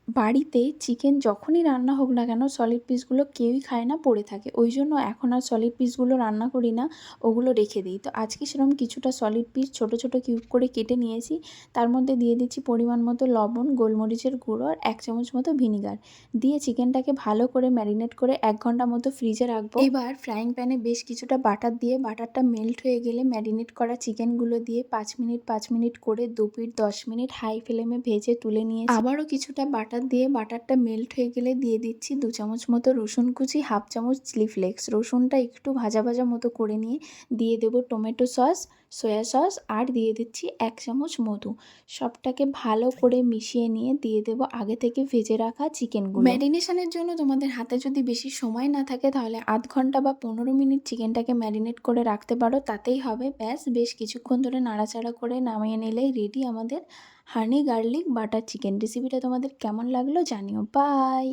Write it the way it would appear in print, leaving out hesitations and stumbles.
বাড়িতে চিকেন যখনই রান্না হোক না কেন সলিড পিসগুলো কেউই খায় না, পড়ে থাকে। ওই জন্য এখন আর সলিড পিসগুলো রান্না করি না, ওগুলো রেখে দিই। তো আজকে সেরকম কিছুটা সলিড পিস ছোট ছোট কিউব করে কেটে নিয়েছি। তার মধ্যে দিয়ে দিচ্ছি পরিমাণ মতো লবণ, গোলমরিচের গুঁড়ো আর 1 চামচ মতো ভিনিগার দিয়ে চিকেনটাকে ভালো করে ম্যারিনেট করে 1 ঘন্টা মতো ফ্রিজে রাখবো। এবার ফ্রাইং প্যানে বেশ কিছুটা বাটার দিয়ে বাটারটা মেল্ট হয়ে গেলে ম্যারিনেট করা চিকেনগুলো দিয়ে 5 মিনিট করে 2 পিঠ 10 মিনিট হাই ফ্লেমে ভেজে তুলে নিয়েছি। আবারও কিছুটা বাটার দিয়ে বাটারটা মেল্ট হয়ে গেলে দিয়ে দিচ্ছি 2 চামচ মতো রসুন কুচি, 1/2 চামচ চিলি ফ্লেক্স। রসুনটা একটু ভাজা ভাজা মতো করে নিয়ে দিয়ে দেবো টমেটো সস, সয়া সস আর দিয়ে দিচ্ছি 1 চামচ মধু। সবটাকে ভালো করে মিশিয়ে নিয়ে দিয়ে দেবো আগে থেকে ভেজে রাখা চিকেনগুলো। ম্যারিনেশনের জন্য তোমাদের হাতে যদি বেশি সময় না থাকে তাহলে আধ ঘন্টা বা 15 মিনিট চিকেনটাকে ম্যারিনেট করে রাখতে পারো, তাতেই হবে। ব্যাস বেশ কিছুক্ষণ ধরে নাড়াচাড়া করে নামিয়ে নিলেই রেডি আমাদের হানি গার্লিক বাটার চিকেন। রেসিপিটা তোমাদের কেমন লাগলো জানিও। বাই।